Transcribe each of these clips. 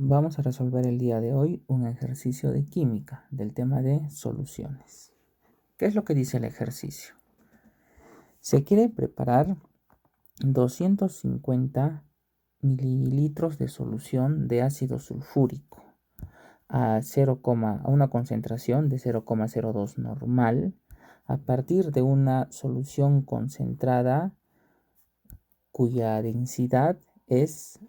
Vamos a resolver el día de hoy un ejercicio de química del tema de soluciones. ¿Qué es lo que dice el ejercicio? Se quiere preparar 250 mililitros de solución de ácido sulfúrico a una concentración de 0,02 normal a partir de una solución concentrada cuya densidad es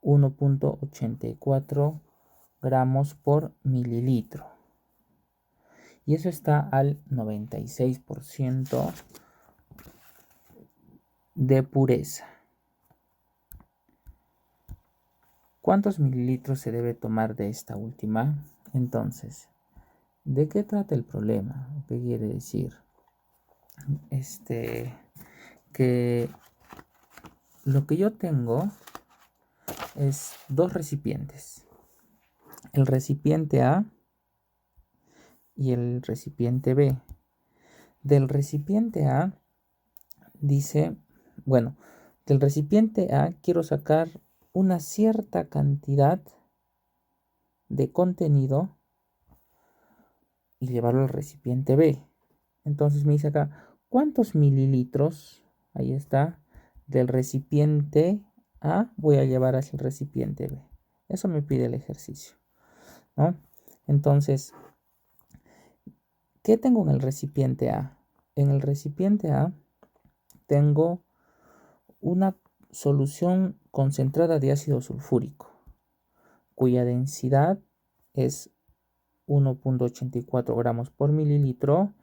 1,84 gramos por mililitro. Y eso está al 96% de pureza. ¿Cuántos mililitros se debe tomar de esta última? Entonces, ¿de qué trata el problema? ¿Qué quiere decir? Que lo que yo tengo es dos recipientes. El recipiente A y el recipiente B. Del recipiente A dice, del recipiente A quiero sacar una cierta cantidad de contenido y llevarlo al recipiente B. Entonces me dice acá, ¿cuántos mililitros? Ahí está, del recipiente A voy a llevar hacia el recipiente B. Eso me pide el ejercicio, ¿no? Entonces, ¿qué tengo en el recipiente A? En el recipiente A tengo una solución concentrada de ácido sulfúrico, cuya densidad es 1,84 gramos por mililitro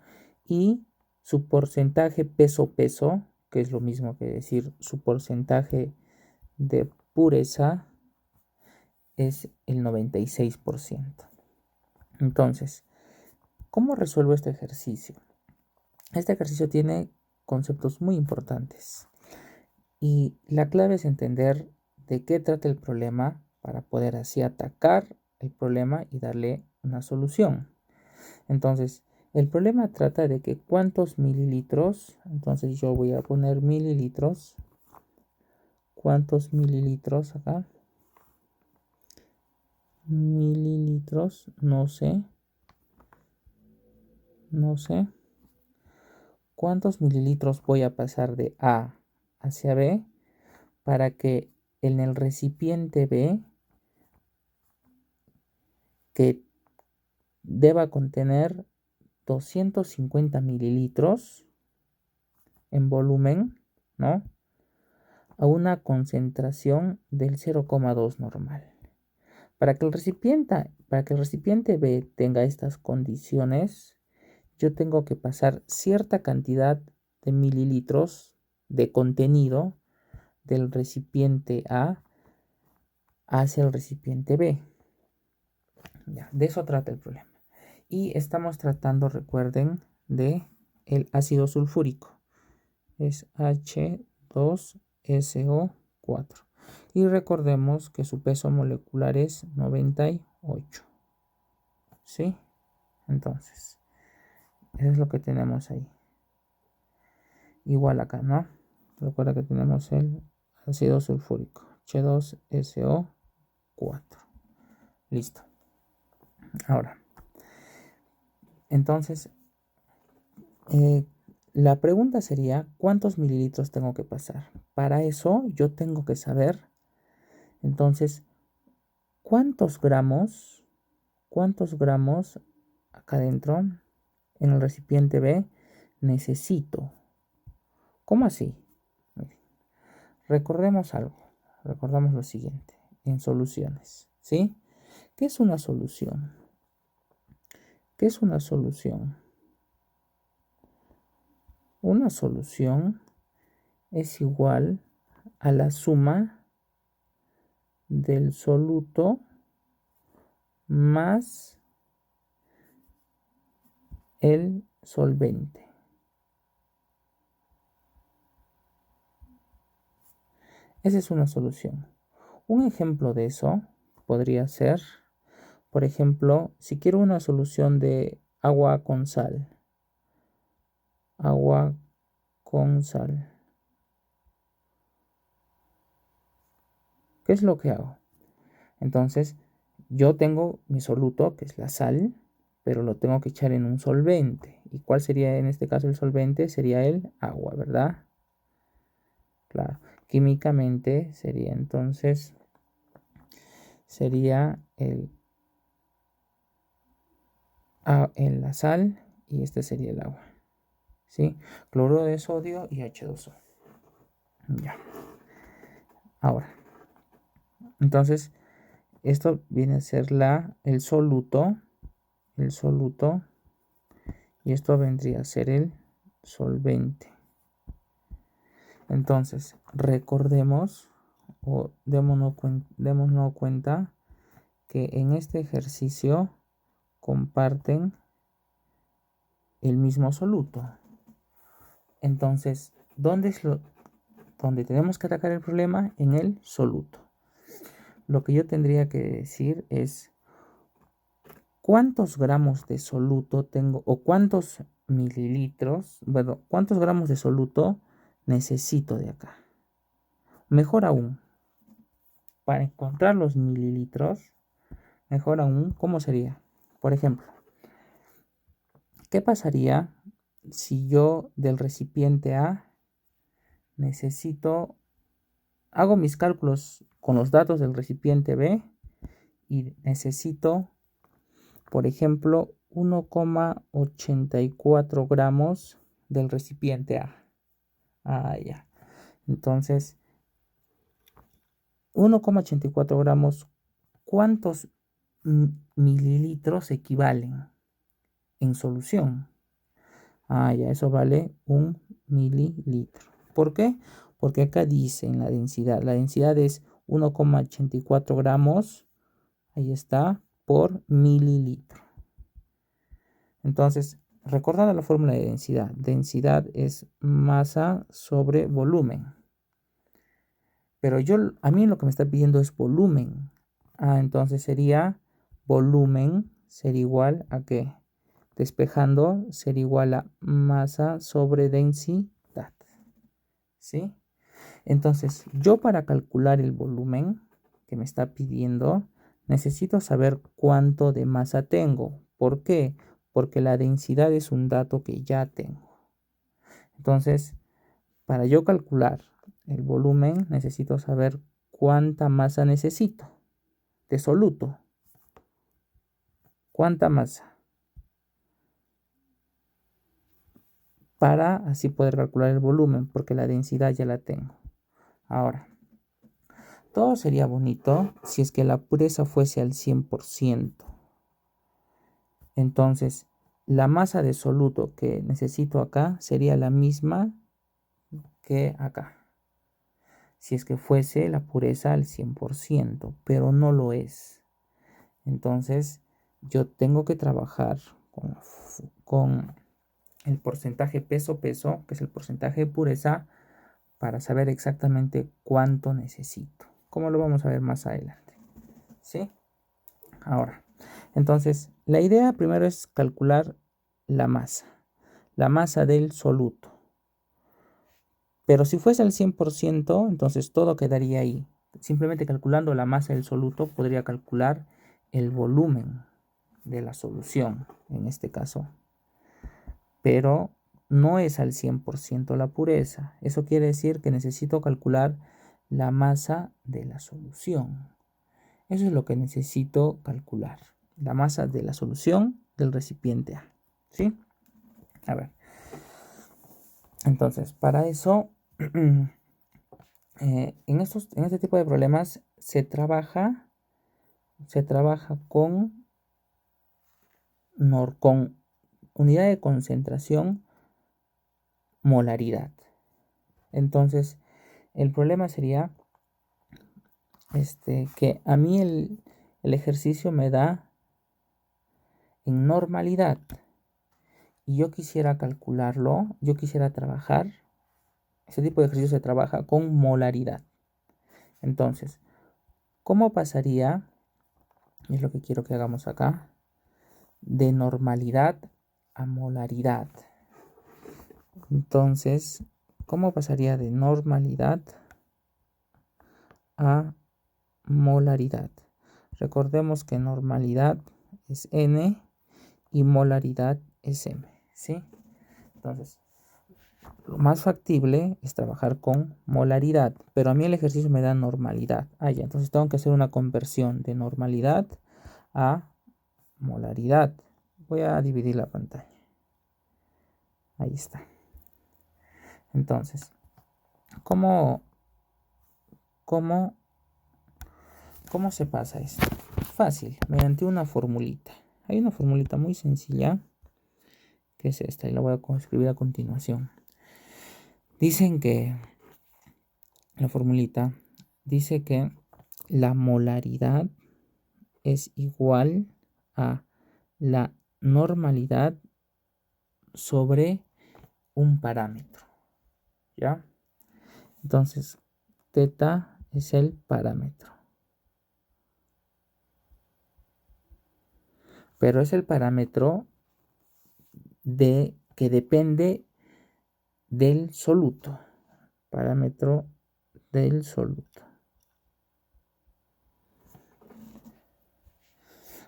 y su porcentaje peso-peso, que es lo mismo que decir su porcentaje de pureza, es el 96%. Entonces, ¿cómo resuelvo este ejercicio? Este ejercicio tiene conceptos muy importantes y la clave es entender de qué trata el problema para poder así atacar el problema y darle una solución. Entonces, el problema trata de que cuántos mililitros, entonces yo voy a poner mililitros, cuántos mililitros acá, mililitros, no sé, cuántos mililitros voy a pasar de A hacia B para que en el recipiente B, que deba contener 250 mililitros en volumen, ¿no?, a una concentración del 0,2 normal. Para que el recipiente B tenga estas condiciones, yo tengo que pasar cierta cantidad de mililitros de contenido del recipiente A hacia el recipiente B. Ya, de eso trata el problema. Y estamos tratando, recuerden, de el ácido sulfúrico. Es H2SO4. Y recordemos que su peso molecular es 98. ¿Sí? Entonces, eso es lo que tenemos ahí. Igual acá, ¿no? Recuerda que tenemos el ácido sulfúrico, H2SO4. Listo. Ahora, entonces, la pregunta sería, ¿cuántos mililitros tengo que pasar? Para eso yo tengo que saber, entonces, ¿cuántos gramos acá adentro, en el recipiente B, necesito? ¿Cómo así? Recordemos lo siguiente, en soluciones, ¿sí? ¿Qué es una solución? ¿Qué es una solución? Una solución es igual a la suma del soluto más el solvente. Esa es una solución. Un ejemplo de eso podría ser, por ejemplo, si quiero una solución de agua con sal. Agua con sal. ¿Qué es lo que hago? Entonces, yo tengo mi soluto, que es la sal, pero lo tengo que echar en un solvente. ¿Y cuál sería en este caso el solvente? Sería el agua, ¿verdad? Claro. Químicamente sería entonces, sería la sal y este sería el agua. ¿Sí? Cloruro de sodio y H2O. Ya. Ahora, entonces, esto viene a ser el soluto, y esto vendría a ser el solvente. Entonces, recordemos o démonos cuenta que en este ejercicio comparten el mismo soluto. Entonces, ¿dónde tenemos que atacar el problema? En el soluto. Lo que yo tendría que decir es cuántos gramos de soluto tengo o cuántos mililitros, bueno, cuántos gramos de soluto necesito de acá. Mejor aún, para encontrar los mililitros, mejor aún, ¿cómo sería? Por ejemplo, ¿qué pasaría si yo del recipiente A hago mis cálculos con los datos del recipiente B y necesito, por ejemplo, 1,84 gramos del recipiente A? Ya. Entonces, 1,84 gramos, ¿cuántos mililitros equivalen en solución? Ya, eso vale 1 mililitro. ¿Por qué? Porque acá dice en la densidad es 1,84 gramos, ahí está, por mililitro. Entonces, recordando la fórmula de densidad, densidad es masa sobre volumen. Pero a mí lo que me está pidiendo es volumen. Entonces sería volumen ser igual a ¿qué? Despejando ser igual a masa sobre densidad. ¿Sí? Entonces, yo para calcular el volumen que me está pidiendo, necesito saber cuánto de masa tengo. ¿Por qué? Porque la densidad es un dato que ya tengo. Entonces, para yo calcular el volumen, necesito saber cuánta masa necesito de soluto. ¿Cuánta masa? Para así poder calcular el volumen, porque la densidad ya la tengo. Ahora, todo sería bonito si es que la pureza fuese al 100%. Entonces, la masa de soluto que necesito acá sería la misma que acá. Si es que fuese la pureza al 100%, pero no lo es. Entonces, yo tengo que trabajar con el porcentaje peso-peso, que es el porcentaje de pureza, para saber exactamente cuánto necesito. Como lo vamos a ver más adelante. ¿Sí? Ahora, entonces, la idea primero es calcular la masa del soluto. Pero si fuese al 100%, entonces todo quedaría ahí. Simplemente calculando la masa del soluto podría calcular el volumen de la solución, en este caso. Pero no es al 100% la pureza. Eso quiere decir que necesito calcular la masa de la solución. Eso es lo que necesito calcular. La masa de la solución del recipiente A. ¿Sí? A ver. Entonces, para eso, en este tipo de problemas se trabaja con unidad de concentración molaridad. Entonces, el problema sería que a mí el ejercicio me da en normalidad y yo quisiera calcularlo, yo quisiera trabajar, ese tipo de ejercicio se trabaja con molaridad. Entonces, ¿cómo pasaría? Es lo que quiero que hagamos acá, de normalidad a molaridad. Entonces, ¿cómo pasaría de normalidad a molaridad? Recordemos que normalidad es N y molaridad es M, ¿sí? Entonces, lo más factible es trabajar con molaridad, pero a mí el ejercicio me da normalidad. Ya, entonces tengo que hacer una conversión de normalidad a molaridad. Voy a dividir la pantalla. Ahí está. Entonces, ¿cómo se pasa esto? Fácil, mediante una formulita. Hay una formulita muy sencilla, que es esta, y la voy a escribir a continuación. Dicen que la formulita dice que la molaridad es igual a la normalidad sobre un parámetro, ¿ya? Entonces, teta es el parámetro. Pero es el parámetro que depende del soluto. Parámetro del soluto.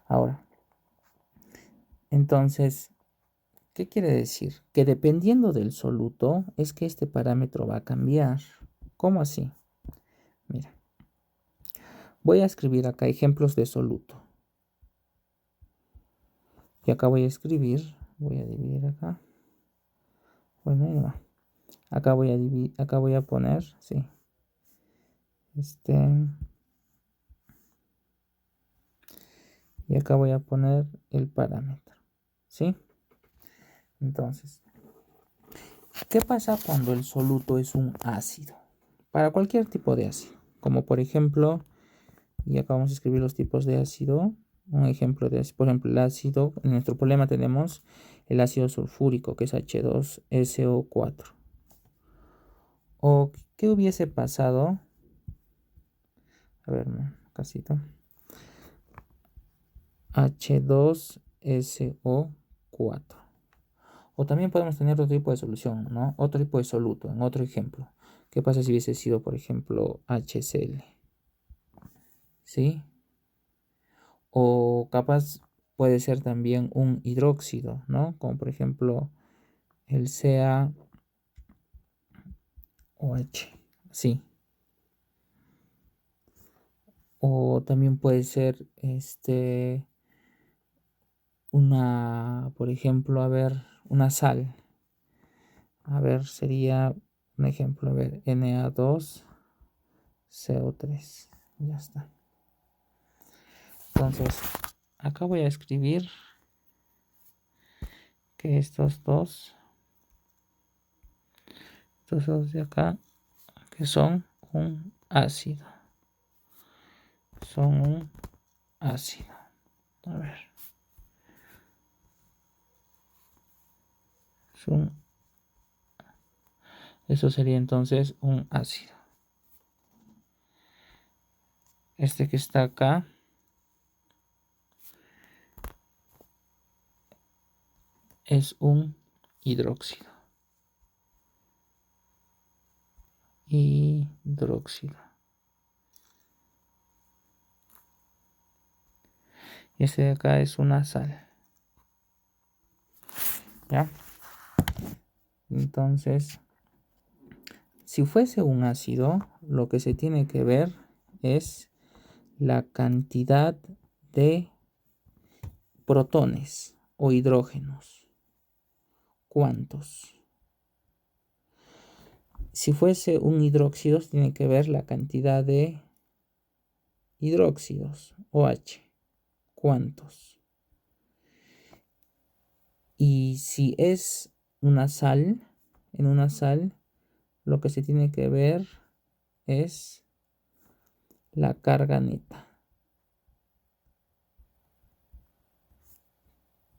Ahora, entonces, ¿qué quiere decir? Que dependiendo del soluto es que este parámetro va a cambiar. ¿Cómo así? Mira, voy a escribir acá ejemplos de soluto. Y acá voy a escribir, voy a dividir acá. Bueno, ahí va. Acá voy a dividir, acá voy a poner, sí. Y acá voy a poner el parámetro, ¿sí? Entonces, ¿qué pasa cuando el soluto es un ácido? Para cualquier tipo de ácido, como por ejemplo, y acá vamos a escribir los tipos de ácido. Un ejemplo de ácido, por ejemplo, el ácido, en nuestro problema tenemos el ácido sulfúrico, que es H2SO4. ¿O qué hubiese pasado? A ver, casito. H2SO4. O también podemos tener otro tipo de solución, ¿no? Otro tipo de soluto, en otro ejemplo. ¿Qué pasa si hubiese sido, por ejemplo, HCl? ¿Sí? O capaz puede ser también un hidróxido, ¿no? Como por ejemplo el CaOH. Sí. O también puede ser por ejemplo, a ver, una sal. A ver, sería un ejemplo, a ver, Na2CO3. Ya está. Entonces, acá voy a escribir que estos dos de acá, que son un ácido. Son un ácido. A ver. Eso sería entonces un ácido. Este que está acá es un hidróxido. Hidróxido. Y este de acá es una sal. ¿Ya? Entonces, si fuese un ácido, lo que se tiene que ver es la cantidad de protones o hidrógenos. ¿Cuántos? Si fuese un hidróxido, tiene que ver la cantidad de hidróxidos, OH. ¿Cuántos? Y si es una sal, en una sal, lo que se tiene que ver es la carga neta.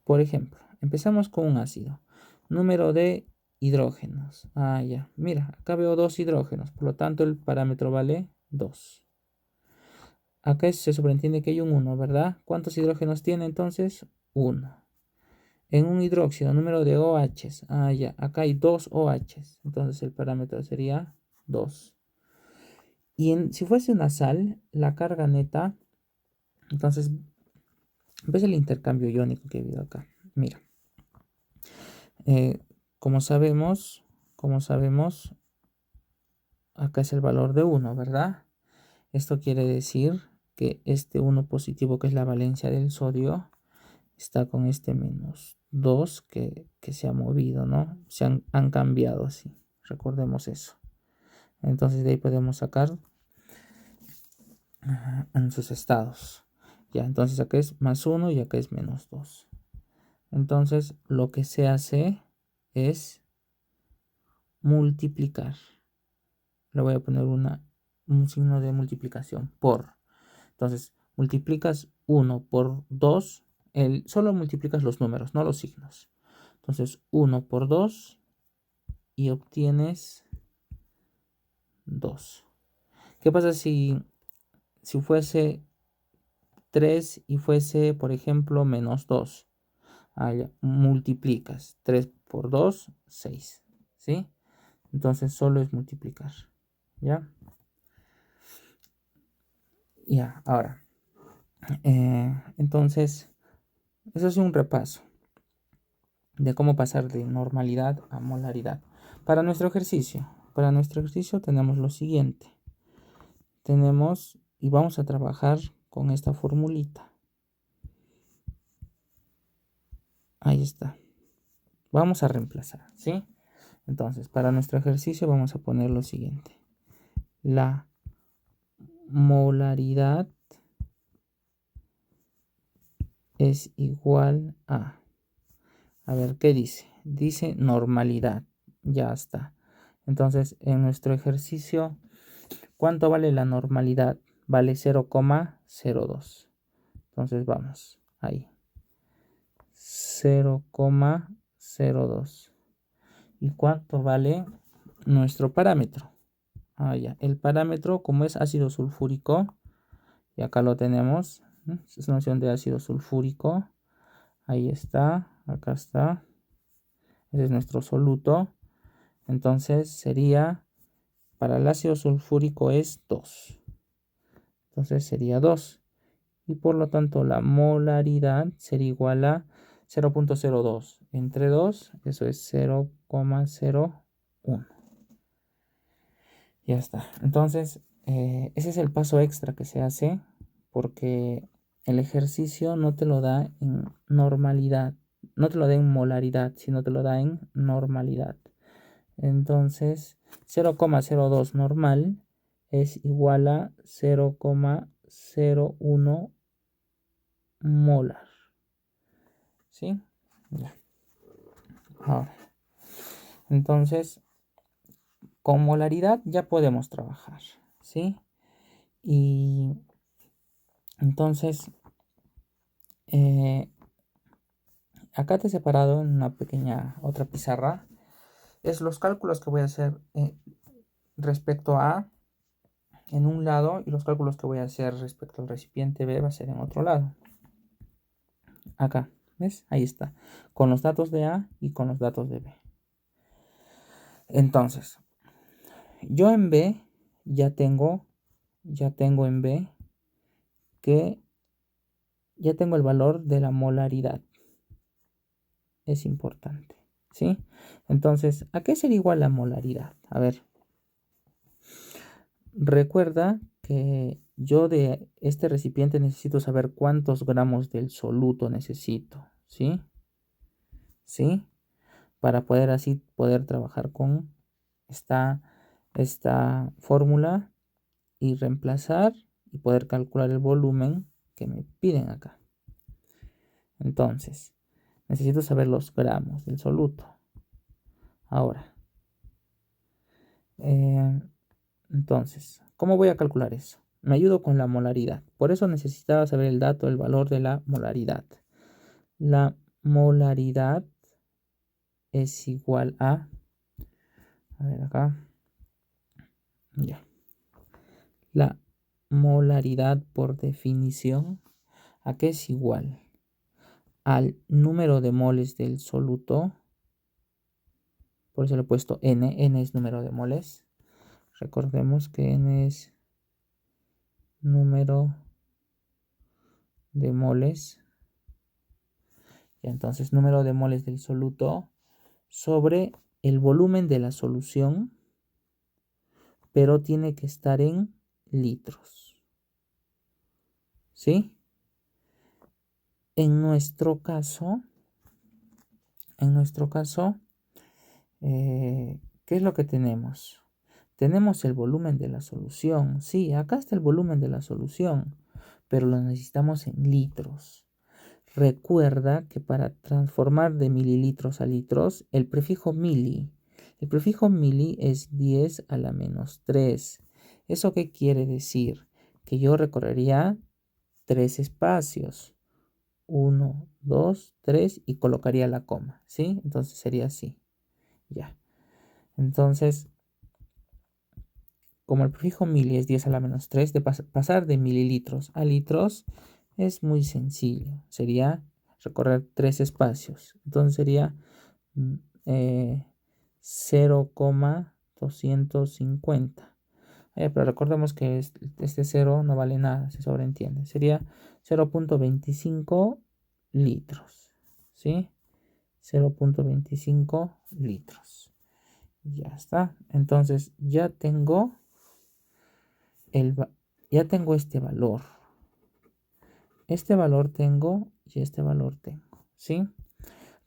Por ejemplo, empezamos con un ácido. Número de hidrógenos. Ya. Mira, acá veo 2 hidrógenos. Por lo tanto, el parámetro vale 2. Acá se sobreentiende que hay un 1, ¿verdad? ¿Cuántos hidrógenos tiene entonces? 1. En un hidróxido, número de OHs. Ya. Acá hay 2 OHs. Entonces el parámetro sería 2. Y si fuese una sal, la carga neta Entonces, ves el intercambio iónico que ha habido acá. Mira, como sabemos, acá es el valor de 1, ¿verdad? Esto quiere decir que este 1 positivo, que es la valencia del sodio, está con este menos 2 que se ha movido, ¿no? Han cambiado así. Recordemos eso. Entonces de ahí podemos sacar en sus estados. Ya, entonces acá es más 1 y acá es menos 2. Entonces lo que se hace es multiplicar. Le voy a poner un signo de multiplicación por. Entonces multiplicas 1 por 2. Solo multiplicas los números, no los signos. Entonces 1 por 2 y obtienes 2. ¿Qué pasa si fuese 3 y fuese, por ejemplo, menos 2? Ya, multiplicas 3 por 2, 6. ¿Sí? Entonces solo es multiplicar. ¿Ya? Ya, ahora. Entonces, eso es un repaso de cómo pasar de normalidad a molaridad. Para nuestro ejercicio tenemos lo siguiente. Tenemos, y vamos a trabajar con esta formulita. Ahí está. Vamos a reemplazar, ¿sí? Entonces, para nuestro ejercicio vamos a poner lo siguiente. La molaridad es igual a ver, ¿qué dice? Dice normalidad. Ya está. Entonces, en nuestro ejercicio, ¿cuánto vale la normalidad? Vale 0,02. Entonces, vamos. Ahí. 0,02. ¿Y cuánto vale nuestro parámetro? Ya. El parámetro, como es ácido sulfúrico, y acá lo tenemos. Es una noción de ácido sulfúrico. Ahí está. Acá está. Ese es nuestro soluto. Entonces sería, para el ácido sulfúrico es 2. Entonces sería 2. Y por lo tanto la molaridad sería igual a 0,02. Entre 2, eso es 0,01. Ya está. Entonces, ese es el paso extra que se hace, porque el ejercicio no te lo da en normalidad, no te lo da en molaridad, sino te lo da en normalidad. Entonces, 0,02 normal es igual a 0,01 molar. ¿Sí? Ya. Ahora, entonces, con molaridad ya podemos trabajar. ¿Sí? Y entonces, acá te he separado en una pequeña otra pizarra. Es los cálculos que voy a hacer respecto a en un lado, y los cálculos que voy a hacer respecto al recipiente B va a ser en otro lado. Acá, ¿ves? Ahí está. Con los datos de A y con los datos de B. Entonces, yo en B ya tengo en B que ya tengo el valor de la molaridad. Es importante, ¿sí? Entonces, ¿a qué sería igual la molaridad? A ver. Recuerda que yo de este recipiente necesito saber cuántos gramos del soluto necesito, ¿sí? ¿Sí? Para poder así poder trabajar con esta fórmula y reemplazar y poder calcular el volumen que me piden acá. Entonces, necesito saber los gramos del soluto. Ahora, entonces, ¿cómo voy a calcular eso? Me ayudo con la molaridad. Por eso necesitaba saber el dato, el valor de la molaridad. La molaridad es igual a ver acá. Ya. La molaridad por definición, ¿a qué es igual? Al número de moles del soluto. Por eso le he puesto N. N es número de moles. Recordemos que N es número de moles. Y entonces número de moles del soluto sobre el volumen de la solución, pero tiene que estar en litros. ¿Sí? En nuestro caso, ¿qué es lo que tenemos? Tenemos el volumen de la solución. Sí, acá está el volumen de la solución, pero lo necesitamos en litros. Recuerda que para transformar de mililitros a litros, el prefijo mili es 10 a la menos 3. ¿Eso qué quiere decir? Que yo recorrería 3 espacios. 1, 2, 3 y colocaría la coma, ¿sí? Entonces sería así. Ya. Entonces, como el prefijo mili es 10 a la menos 3, de pasar de mililitros a litros es muy sencillo. Sería recorrer 3 espacios. Entonces sería 0,250. Pero recordemos que este 0 no vale nada, se sobreentiende. Sería 0,25 litros. ¿Sí? 0,25 litros. Ya está. Entonces ya tengo este valor. Este valor tengo y este valor tengo. ¿Sí?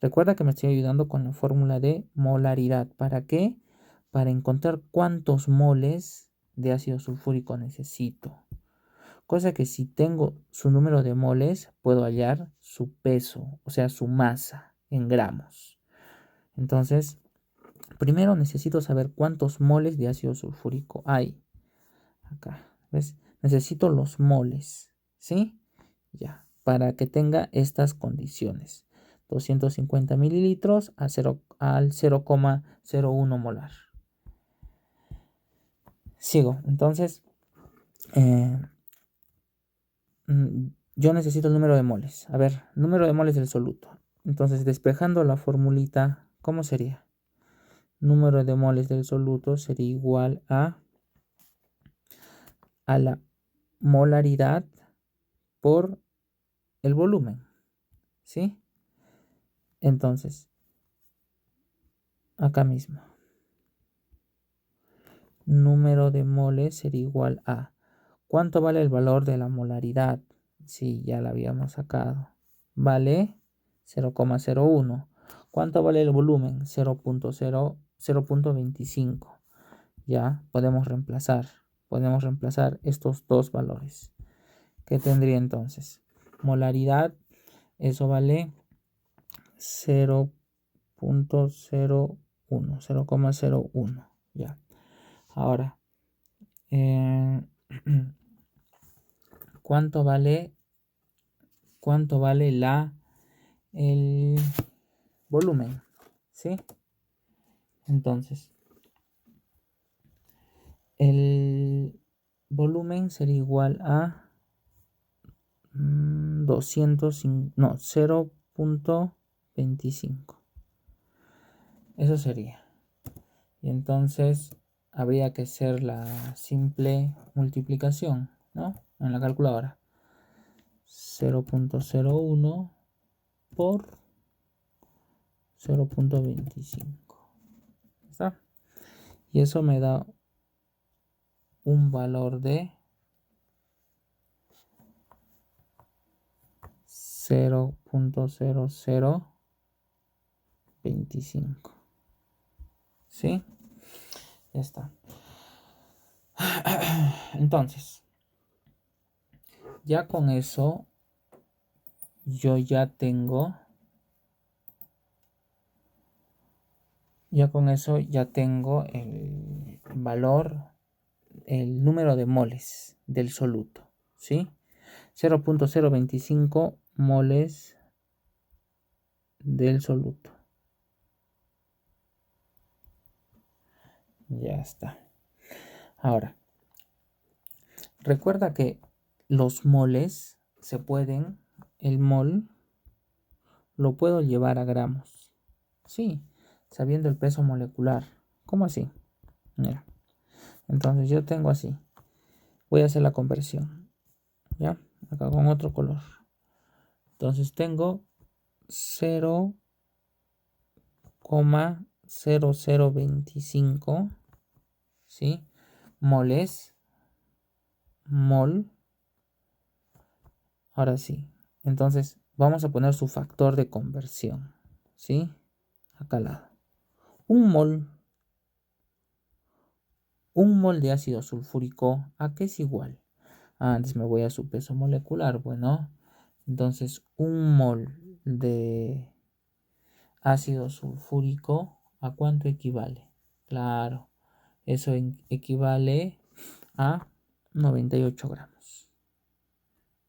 Recuerda que me estoy ayudando con la fórmula de molaridad. ¿Para qué? Para encontrar cuántos moles de ácido sulfúrico necesito. Cosa que si tengo su número de moles, puedo hallar su peso, o sea, su masa en gramos. Entonces, primero necesito saber cuántos moles de ácido sulfúrico hay. Acá, ¿ves? Necesito los moles, ¿sí? Ya, para que tenga estas condiciones. 250 mililitros al 0,01 molar. Sigo, entonces, yo necesito el número de moles. A ver, número de moles del soluto. Entonces, despejando la formulita, ¿cómo sería? Número de moles del soluto sería igual a la molaridad por el volumen, ¿sí? Entonces, acá mismo, número de moles sería igual a ¿cuánto vale el valor de la molaridad? Sí, ya la habíamos sacado. Vale 0,01. ¿Cuánto vale el volumen? 0,25. Ya podemos reemplazar estos dos valores. ¿Qué tendría entonces? Molaridad, eso vale 0,01. Ya. Ahora, ¿cuánto vale el volumen? ¿Sí? Entonces, el volumen sería igual a 0,25. Eso sería. Y entonces habría que hacer la simple multiplicación, ¿no? En la calculadora. 0,01 por 0,25. ¿Está? Y eso me da un valor de 0,0025. ¿Sí? Ya está. Entonces, ya con eso, yo ya tengo el valor, el número de moles del soluto, ¿sí? 0,025 moles del soluto. Ya está. Ahora, recuerda que los moles el mol lo puedo llevar a gramos. Sí, sabiendo el peso molecular. ¿Cómo así? Mira. Entonces yo tengo así. Voy a hacer la conversión. ¿Ya? Acá con otro color. Entonces tengo 0,0025, ¿sí? Moles, mol. Ahora sí. Entonces vamos a poner su factor de conversión, ¿sí? Acá al lado. Un mol de ácido sulfúrico, ¿a qué es igual? Antes me voy a su peso molecular. Bueno, entonces un mol de ácido sulfúrico, ¿a cuánto equivale? Claro, eso equivale a 98 gramos.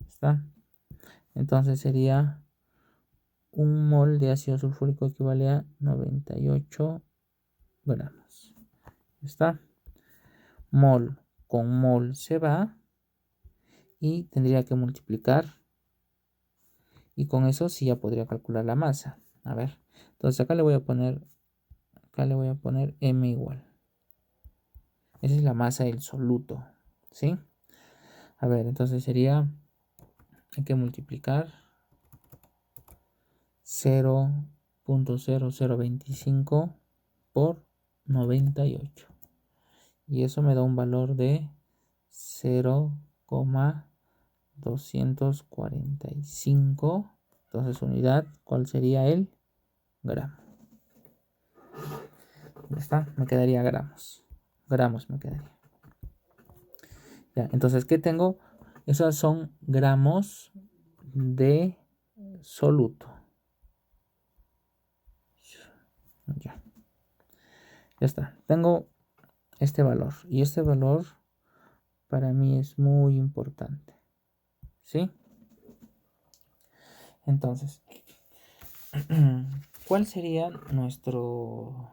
¿Está? Entonces sería un mol de ácido sulfúrico equivale a 98 gramos. ¿Está? Mol con mol se va y tendría que multiplicar. Y con eso sí ya podría calcular la masa. A ver, entonces acá le voy a poner M igual. Esa es la masa del soluto, ¿sí? A ver, entonces sería, hay que multiplicar 0,0025 por 98. Y eso me da un valor de 0,245. Entonces unidad, ¿cuál sería el gramo? Ya está, me quedaría gramos. Gramos me quedaría. Ya, entonces, ¿qué tengo? Esos son gramos de soluto. Ya. Ya está. Tengo este valor. Y este valor para mí es muy importante. ¿Sí? Entonces, ¿cuál sería nuestro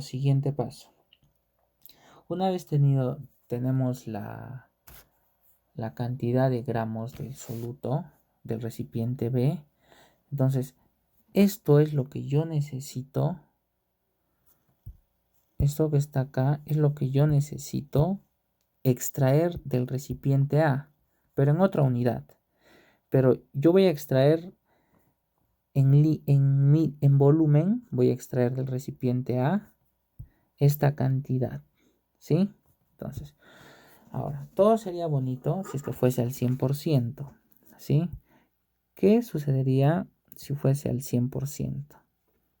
siguiente paso? Una vez tenemos la cantidad de gramos del soluto del recipiente B, entonces esto es lo que yo necesito. Esto que está acá es lo que yo necesito extraer del recipiente A, pero en otra unidad. Pero yo voy a extraer en volumen, voy a extraer del recipiente A esta cantidad, ¿sí? Entonces, ahora, todo sería bonito si es que fuese al 100%, ¿sí? ¿Qué sucedería si fuese al 100%?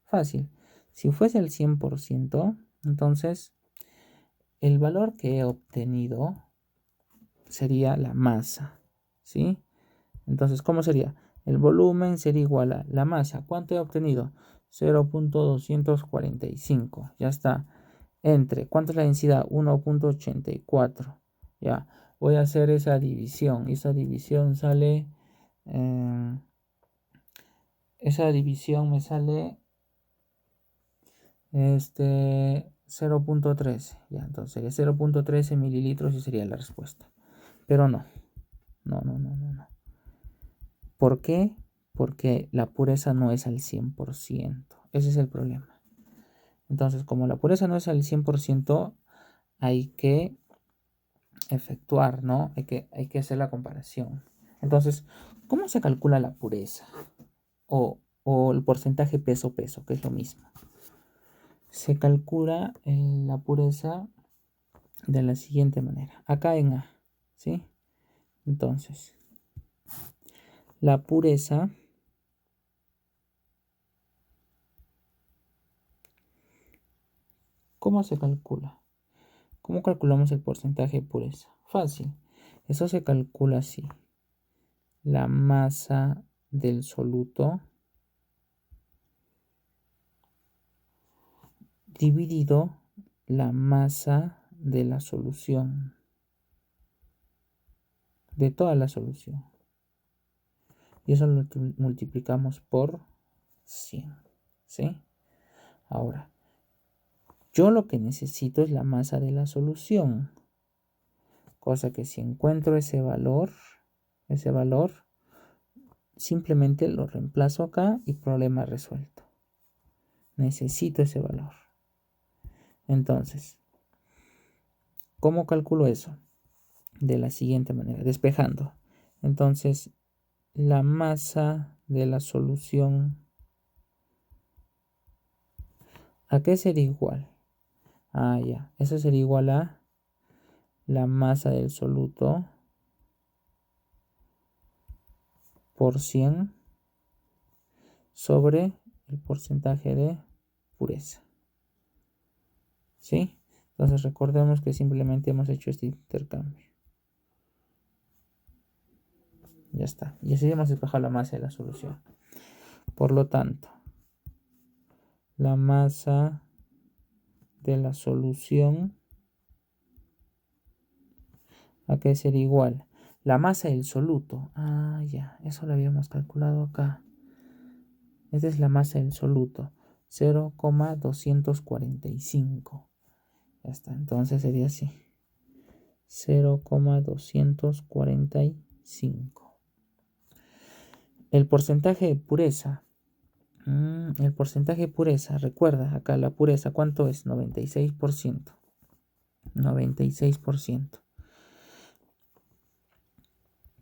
Fácil. Si fuese al 100%, entonces el valor que he obtenido sería la masa, ¿sí? Entonces, ¿cómo sería? El volumen sería igual a la masa. ¿Cuánto he obtenido? 0,245. Ya está. Entre, ¿cuánto es la densidad? 1,84. Ya, voy a hacer esa división. Esa división sale... esa división me sale 0,13. Ya, entonces sería 0,13 mililitros y sería la respuesta. Pero no. No. ¿Por qué? Porque la pureza no es al 100%. Ese es el problema. Entonces, como la pureza no es al 100%, hay que efectuar, ¿no? Hay que hacer la comparación. Entonces, ¿cómo se calcula la pureza? O el porcentaje peso-peso, que es lo mismo. Se calcula la pureza de la siguiente manera. Acá en A, ¿sí? Entonces, la pureza ¿cómo se calcula? ¿Cómo calculamos el porcentaje de pureza? Fácil. Eso se calcula así. La masa del soluto dividido la masa de la solución. De toda la solución. Y eso lo multiplicamos por 100. ¿Sí? Ahora, yo lo que necesito es la masa de la solución. Cosa que si encuentro ese valor, simplemente lo reemplazo acá y problema resuelto. Necesito ese valor. Entonces, ¿cómo calculo eso? De la siguiente manera, despejando. Entonces, la masa de la solución, ¿a qué sería igual? Ya, eso sería igual a la masa del soluto por 100 sobre el porcentaje de pureza. ¿Sí? Entonces recordemos que simplemente hemos hecho este intercambio. Ya está. Y así hemos despejado la masa de la solución. Por lo tanto, la masa de la solución, ¿a qué sería igual? La masa del soluto. Ya. Eso lo habíamos calculado acá. Esta es la masa del soluto. 0,245. Ya está. Entonces sería así. 0,245. El porcentaje de pureza. El porcentaje de pureza, recuerda, acá la pureza, ¿cuánto es? 96%. 96%.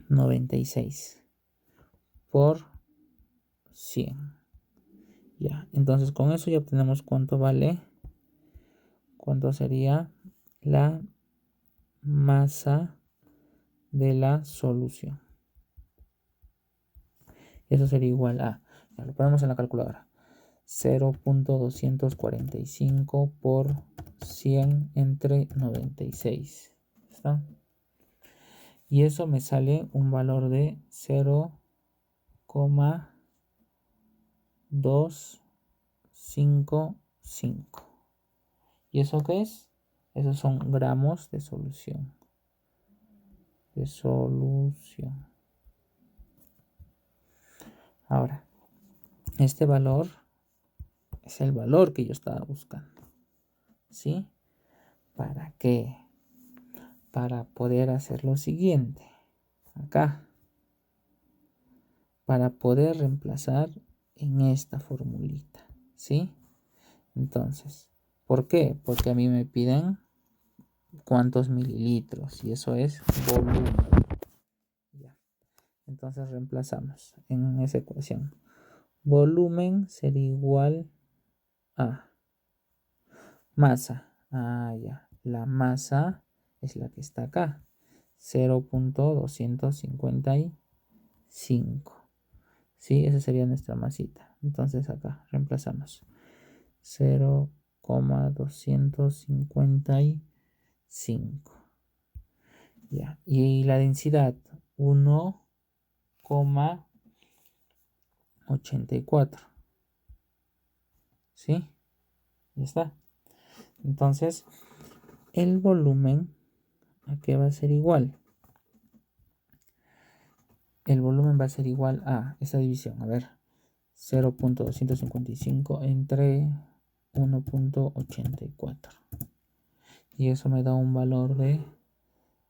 96 por 100. Ya, entonces con eso ya obtenemos cuánto vale, cuánto sería la masa de la solución. Eso sería igual a, ya lo ponemos en la calculadora, 0.245 por 100 entre 96. ¿Está? Y eso me sale un valor de 0,255. ¿Y eso qué es? Esos son gramos de solución. Ahora, este valor es el valor que yo estaba buscando. ¿Sí? ¿Para qué? Para poder hacer lo siguiente. Acá. Para poder reemplazar en esta formulita. ¿Sí? Entonces, ¿por qué? Porque a mí me piden cuántos mililitros y eso es volumen. Ya. Entonces reemplazamos en esa ecuación. Volumen sería igual a masa. Ya. La masa es la que está acá. 0.255. ¿Sí? Esa sería nuestra masita. Entonces acá reemplazamos. 0,255. Ya. Y la densidad 1,84. ¿Sí? Ya está. Entonces, el volumen, ¿a qué va a ser igual? El volumen va a ser igual a esta división. A ver, 0.255 entre 1.84. Y eso me da un valor de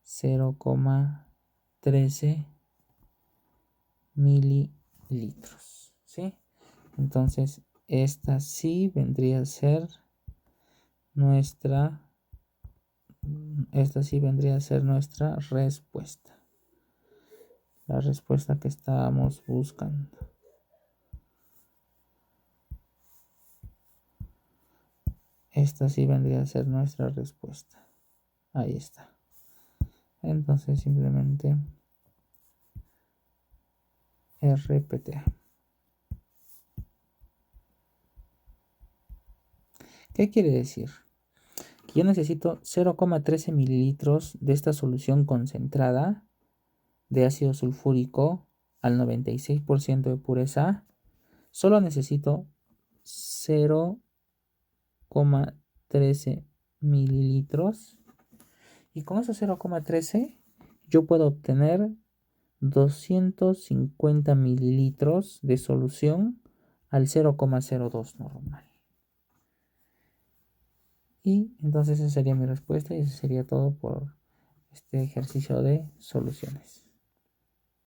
0,13 mililitros. ¿Sí? Entonces, esta sí vendría a ser nuestra respuesta. La respuesta que estábamos buscando. Esta sí vendría a ser nuestra respuesta. Ahí está. Entonces simplemente RPT. ¿Qué quiere decir? Que yo necesito 0,13 mililitros de esta solución concentrada de ácido sulfúrico al 96% de pureza. Solo necesito 0,13 mililitros. Y con esos 0,13 yo puedo obtener 250 mililitros de solución al 0,02 normal. Y entonces esa sería mi respuesta y eso sería todo por este ejercicio de soluciones.